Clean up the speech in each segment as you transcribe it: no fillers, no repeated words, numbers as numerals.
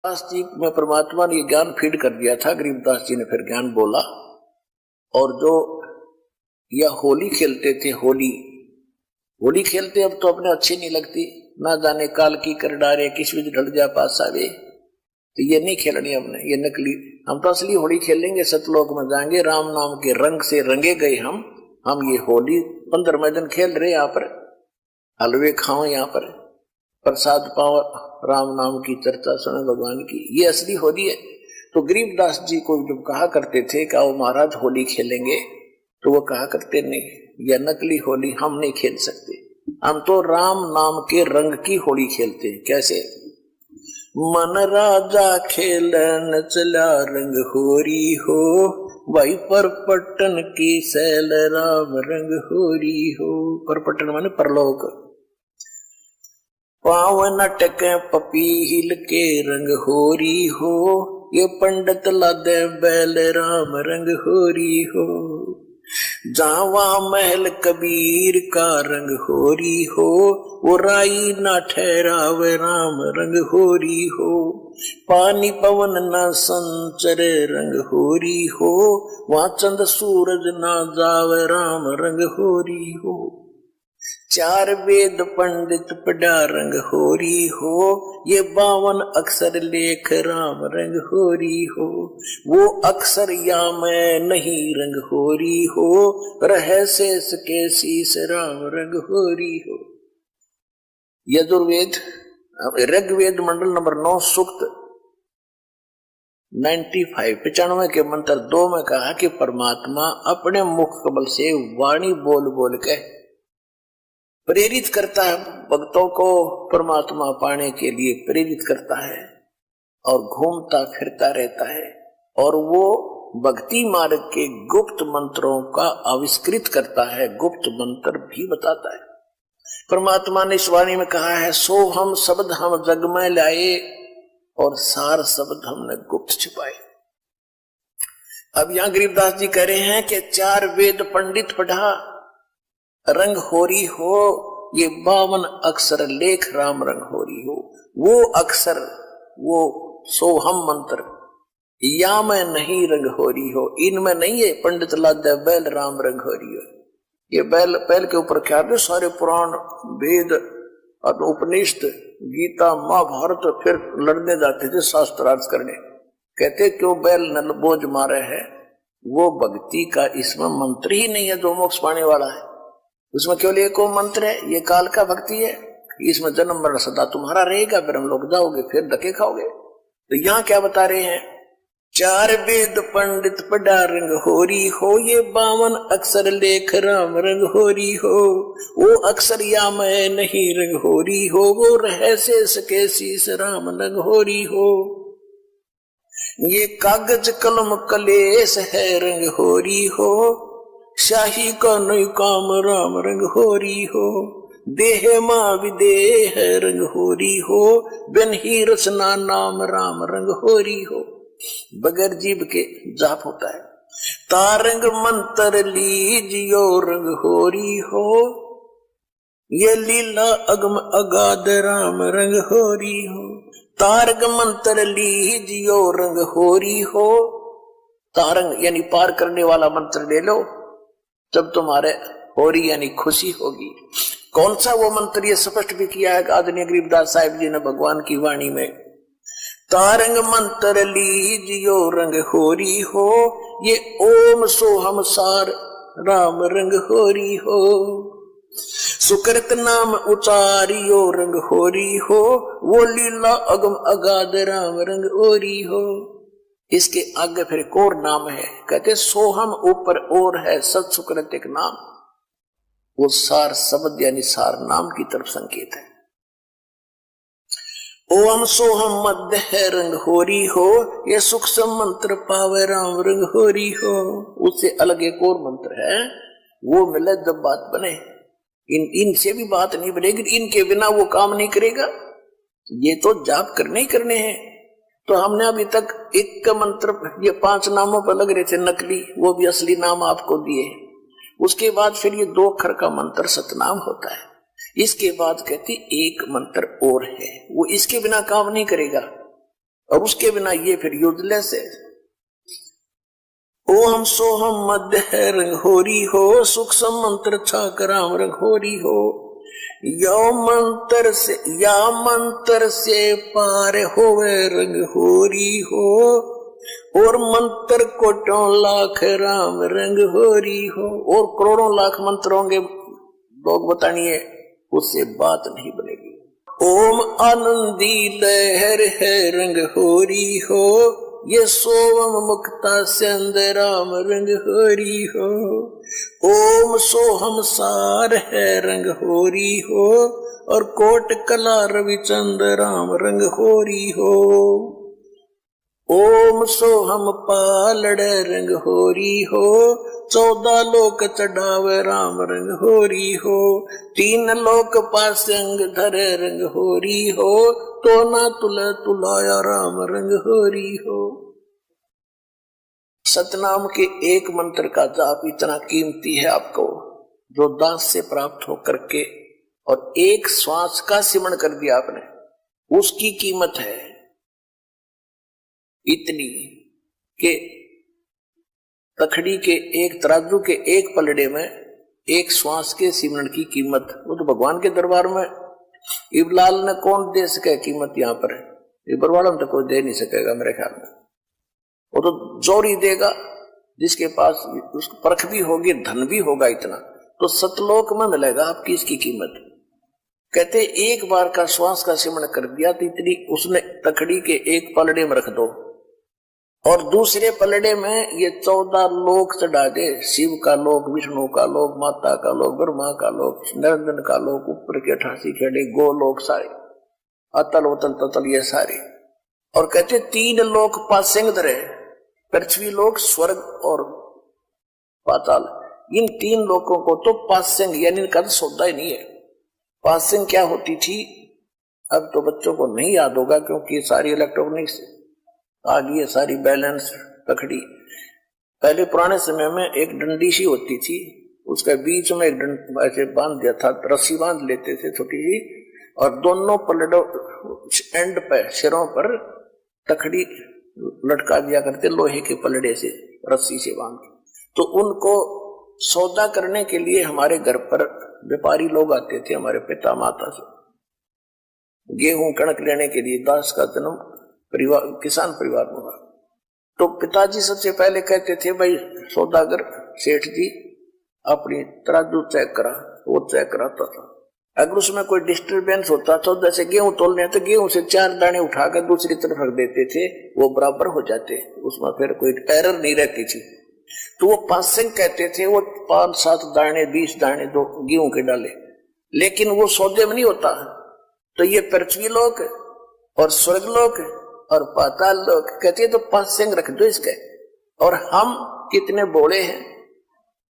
दास जी में परमात्मा ने ज्ञान फीड कर दिया था। गरीबदास जी ने फिर ज्ञान बोला। और जो यह होली खेलते थे, होली खेलते अब तो अपने अच्छी नहीं लगती, ना जाने काल की कर डारे किस बीच ढल जा पास आवे, तो ये नहीं खेलनी हमने, ये नकली। हम तो असली होली खेलेंगे, सतलोक में जाएंगे, राम नाम के रंग से रंगे गए हम ये होली 15 दिन खेल रहे, यहाँ पर हलवे खाओ, यहाँ पर प्रसाद पाओ, राम नाम की चर्चा सुने भगवान की, ये असली होली है। तो गरीबदास जी को जब कहा करते थे कि आओ महाराज होली खेलेंगे, तो वो कहा करते नहीं, यह नकली होली हम नहीं खेल सकते, हम तो राम नाम के रंग की होली खेलते हैं। कैसे? मन राजा खेलन चला रंग होरी हो, भाई परपटन की सैल राम रंग होरी हो। परपटन माने परलोक। पावन अटक पपीहिल के रंग होरी हो, ये पंडित लादे बैल राम रंग होरी हो। जावा महल कबीर का रंग होरी हो, वो राई ना ठहराव राम रंग होरी हो। पानी पवन ना संचर रंग होरी हो, वहां चंद सूरज ना जाव राम रंग होरी हो। चार वेद पंडित पढ़ा रंग होरी हो, ये 52 अक्षर लेख राम रंग होरी हो। वो अक्षर या मैं नहीं रंग होरी हो, रह शेष के शीस राम रंग होरी हो। यजुर्वेद ऋग्वेद मंडल नंबर 9 सूक्त 95 के मंत्र 2 में कहा कि परमात्मा अपने मुख कमल से वाणी बोल बोल के प्रेरित करता है भक्तों को, परमात्मा पाने के लिए प्रेरित करता है और घूमता फिरता रहता है, और वो भक्ति मार्ग के गुप्त मंत्रों का आविष्कृत करता है, गुप्त मंत्र भी बताता है। परमात्मा ने इस वाणी में कहा है, सो हम शब्द हम जग में लाए और सार शब्द हमने गुप्त छिपाए। अब यहां गरीबदास जी कह रहे हैं कि 4 वेद पंडित पढ़ा रंग होरी हो, ये 52 अक्षर लेख राम रंग होरी हो। वो अक्षर, वो सोहम मंत्र या मैं नहीं रंग होरी हो, इनमें नहीं है पंडित लाद्या बैल राम रंग होरी हो। ये बैल के ऊपर क्या है, सारे पुराण वेद उपनिषद गीता महाभारत फिर लड़ने जाते थे शास्त्रार्थ करने। कहते क्यों बैल नल बोझ मारे है, वो भक्ति का इसमें मंत्र ही नहीं है जो मोक्ष पाने वाला है। उसमें केवल एक मंत्र है, ये काल का भक्ति है, इसमें जन्म मरण सदा तुम्हारा रहेगा, फिर हम लोग जाओगे फिर धक्के खाओगे। तो यहाँ क्या बता रहे हैं, 4 वेद पंडित पढ़ा रंग होरी हो, ये 52 अक्षर लेख राम रंग होरी हो। वो अक्षर या मैं नहीं रंग होरी हो, वो रह शेष के शीस राम रंग होरी हो। ये कागज कलम कलेश है रंग होरी हो, शाही का नई काम राम रंग होरी हो। देह मां विदेह रंग होरी हो, बिन ही रचना नाम राम रंग होरी हो। बगैर जीव के जाप होता है। तारंग मंत्र लीजियो रंग होरी हो, ये लीला अगम अगाध राम रंग होरी हो। तारंग मंत्र लीजियो रंग होरी हो, तारंग यानी पार करने वाला मंत्र ले लो, जब तुम्हारे होरी यानी खुशी होगी। कौन सा वो मंत्र, ये स्पष्ट भी किया है आदरणीय गरीबदास साहिब जी ने भगवान की वाणी में। तारंग मंत्र लीजियो रंग होरी हो, ये ओम सोहम सार राम रंग होरी हो। सुकृत नाम उचारियो रंग होरी हो, वो लीला अगम अगाध राम रंग होरी हो। इसके आगे फिर एक और नाम है, कहते सोहम ऊपर और है सत सुकृत एक नाम, वो सार शब्द यानी सार नाम की तरफ संकेत है। ओम सोहम मध्य है रंग होरी हो, ये सूक्ष्म मंत्र पावे राम रंग होरी हो। उससे अलग एक और मंत्र है, वो मिले जब बात बने। इनसे भी बात नहीं बनेगी, इनके बिना वो काम नहीं करेगा। ये तो जाप करने ही करने हैं। तो हमने अभी तक एक मंत्र, ये 5 नामों पर लग रहे थे नकली, वो भी असली नाम आपको दिए। उसके बाद फिर ये 2 अक्षर का मंत्र सतनाम होता है। इसके बाद कहती एक मंत्र और है, वो इसके बिना काम नहीं करेगा। और उसके बिना ये फिर यूजलेस है। ओम सोहम मध्य है रंग होरी हो, सुख मंत्र छाक राम रंग होरी हो। या मंत्र से पार होवे रंग होरी हो, और मंत्र कोटों लाख राम रंग होरी हो। और करोड़ों लाख मंत्र होंगे, लोग बतानिए, उससे बात नहीं बनेगी। ओम आनंदी लहर है रंग होरी हो, ये सोम मुक्ता सिंध राम रंग होरी हो। ओम सोहम सार है रंग होरी हो, और कोट कला रविचंद राम रंग होरी हो। ओम सोहम पालड़ रंग होरी हो, 14 लोक चढ़ावे राम रंग होरी हो। 3 लोक पासंग धरे रंग होरी हो, तो ना तुला तुलाया राम रंग होरी हो। सतनाम के एक मंत्र का जाप इतना कीमती है आपको, जो दास से प्राप्त होकर के और एक श्वास का सिमरण कर दिया आपने, उसकी कीमत है इतनी कि तखड़ी के एक तराजू के एक पलड़े में एक श्वास के सिमरण की कीमत, वो तो भगवान के दरबार में इबलाल ने कौन दे सके कीमत, यहाँ पर इबरवाड़ा में तो कोई दे नहीं सकेगा मेरे ख्याल में। वो तो जोरी देगा जिसके पास उसकी परख भी होगी, धन भी होगा इतना, तो सतलोक में मिलेगा आपकी इसकी कीमत। कहते एक बार का श्वास का सिमरण कर दिया तो इतनी उसने तखड़ी के एक पलड़े में रख दो, और दूसरे पलड़े में ये 14 लोक चढ़ा दे, शिव का लोक, विष्णु का लोक, माता का लोक, ब्रह्मा का लोक, निरंजन का लोक, ऊपर के 88 खेड़े गोलोक सारे, अतल उतल ततल ये सारे। और कहते 3 लोक पासेंग धरे, पृथ्वी लोक, स्वर्ग और पाताल। इन 3 लोकों को तो पासेंग यानी इनका सौदा ही नहीं है। पासेंग क्या होती थी अब तो बच्चों को नहीं याद होगा, क्योंकि सारी इलेक्ट्रॉनिक्स आ गई है, सारी बैलेंस तखड़ी। पहले पुराने समय में एक डंडी सी होती थी, उसके बीच में एक ऐसे बांध दिया था, रस्सी बांध लेते थे छोटी सी, और दोनों पलड़ों एंड पे सिरों पर तखड़ी लटका दिया करते लोहे के पलड़े से, रस्सी से बांध। तो उनको सौदा करने के लिए हमारे घर पर व्यापारी लोग आते थे, हमारे पिता माता से गेहूं कणक लेने के लिए। दास का जन्म परिवार किसान परिवार में हुआ, तो पिताजी सबसे पहले कहते थे, भाई सौदागर सेठ जी अपनी तराजू चेक करा, वो चेक कराता था। अगर उसमें कोई डिस्टरबेंस होता तो जैसे गेहूं तोलने तो गेहूं से 4 दाने उठाकर दूसरी तरफ रख देते थे, वो बराबर हो जाते, उसमें फिर कोई एरर नहीं रहती थी। तो वो पासेंग कहते थे, वो 5-7 दाने 20 दाने दो गेहूं के डाले, लेकिन वो सौदे में नहीं होता। तो ये पृथ्वी लोक और स्वर्ग लोक और पाताल लोक कहते तो पासेंग रख दो इसके। और हम कितने बोले हैं,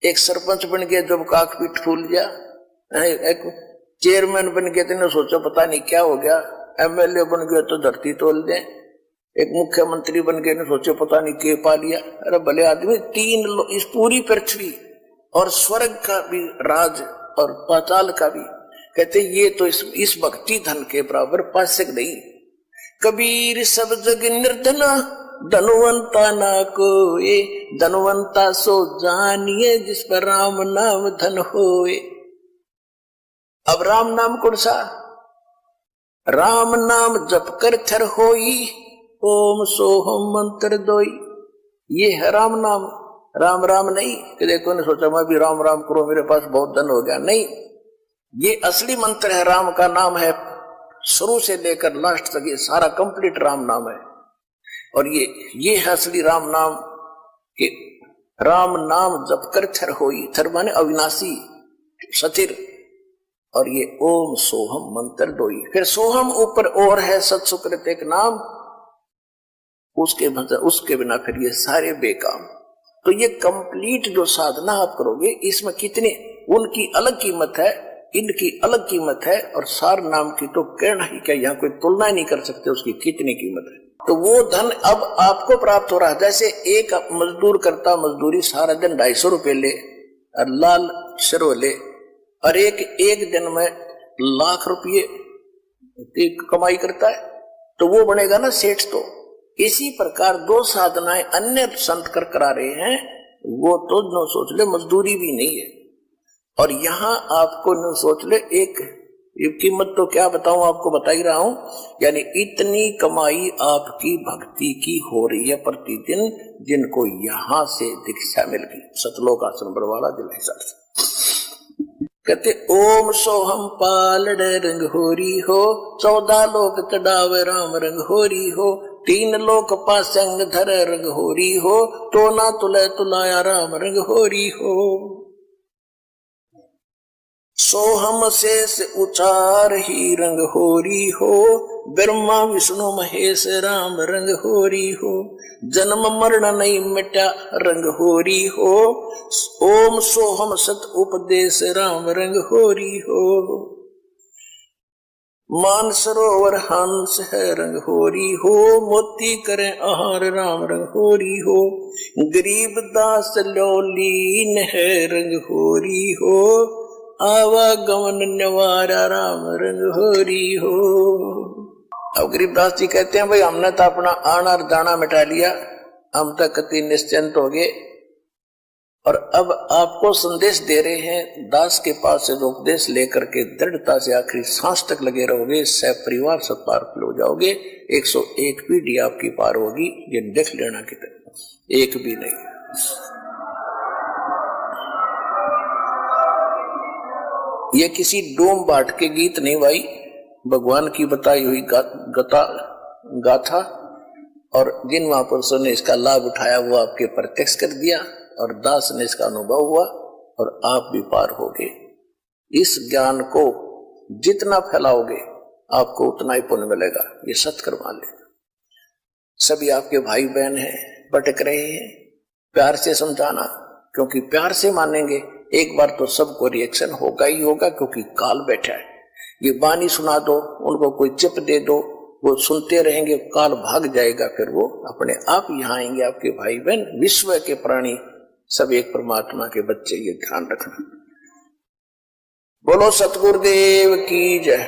एक सरपंच बन गया जब काक पीठ फूल गया, एक चेयरमैन बन गया तो सोचो पता नहीं क्या हो गया, एमएलए बन गया तो धरती तोल दे, एक मुख्यमंत्री बन गए ने सोचो पता नहीं के पा लिया। अरे भले आदमी, 3 इस पूरी पृथ्वी और स्वर्ग का भी राज और पाताल का भी, कहते ये तो इस भक्ति धन के बराबर पासेक नहीं। कबीर सब जग निर्धना, धनवंता ना कोए, धनवंता सो जानिए जिस पर राम नाम धन होए। अब राम नाम कौन सा? राम नाम जप कर थर होई, ओम सोहम मंत्र दोई। ये है राम नाम, राम राम नहीं कि देखो ने सोचा मैं भी राम राम करो मेरे पास बहुत धन हो गया, नहीं। ये असली मंत्र है, राम का नाम है, शुरू से लेकर लास्ट तक ये सारा कंप्लीट राम नाम है। और ये है असली राम नाम कि राम नाम जप कर थर होई, थर माने अविनाशी सतिर, और ये ओम सोहम मंत्र दोई। फिर सोहम ऊपर और है सत्सुकृत एक नाम, उसके बिना फिर ये सारे बेकाम। तो ये कंप्लीट जो साधना आप करोगे, इसमें कितने उनकी अलग कीमत है, इनकी अलग कीमत है, और सार नाम की तो कहना ही क्या, यहाँ कोई तुलना ही नहीं कर सकते उसकी कितनी कीमत है। तो वो धन अब आपको प्राप्त हो रहा है। जैसे एक मजदूर करता मजदूरी सारा दिन 250 रुपये ले और लाल शरो ले, और एक दिन में लाख रुपये की कमाई करता है, तो वो बनेगा ना सेठ। तो इसी प्रकार दो साधनाएं अन्य संत कर करा रहे हैं, वो तो न सोच ले मजदूरी भी नहीं है। और यहां आपको न सोच ले एक ये कीमत तो क्या बताऊं, आपको बता ही रहा हूं, यानी इतनी कमाई आपकी भक्ति की हो रही है प्रतिदिन, जिनको यहां से दीक्षा मिल गई सतलोक आश्रम बरवाड़ा जिला हिसार से। कहते ओम सोहम पालड़ रंग होरी हो, 14 लोक चढ़ावे राम रंग होरी हो, 3 लोक पासंग धर रंग होरी हो, तो ना तुले तुलाया राम रंग होरी हो। सोहम शेष उचार ही रंग होरी हो, ब्रह्मा विष्णु महेश राम रंग होरी हो, जन्म मरण नहीं मिटा रंग होरी हो, ओम सोहम सत उपदेश राम रंग होरी हो। मान सरोवर हंस है रंग होरी हो, मोती करे आहार राम रंग होरी हो, गरीब दास लोलीन है रंग होरी हो, आवागमन निवारा राम रंग होरी हो। अब गरीबदास जी कहते हैं भाई हमने तो अपना आना और दाना मिटा लिया, हम तक कति निश्चिंत हो गए, और अब आपको संदेश दे रहे हैं दास के पास से जो उपदेश लेकर के दृढ़ता से आखिरी सांस तक लगे रहोगे, सपरिवार सब पार हो जाओगे। 101 पीढ़ी आपकी पार होगी, ये देख लेना की तरह एक भी नहीं। ये किसी डोम बाट के गीत नहीं भाई, भगवान की बताई हुई गाथा, और जिन महापुरुषों ने इसका लाभ उठाया वो आपके प्रत्यक्ष कर दिया, और दास ने इसका अनुभव हुआ, और आप भी पार हो गए। इस ज्ञान को जितना फैलाओगे आपको उतना ही पुण्य मिलेगा, ये सत्कर मान ले। सभी आपके भाई बहन हैं, भटक रहे हैं, प्यार से समझाना, क्योंकि प्यार से मानेंगे एक बार तो सबको रिएक्शन होगा ही होगा, क्योंकि काल बैठा है। ये बानी सुना दो, उनको कोई चिप दे दो, वो सुनते रहेंगे, काल भाग जाएगा, फिर वो अपने आप यहाँ आएंगे। आपके भाई बहन विश्व के प्राणी सब एक परमात्मा के बच्चे, ये ध्यान रखना। बोलो सतगुरुदेव की जय।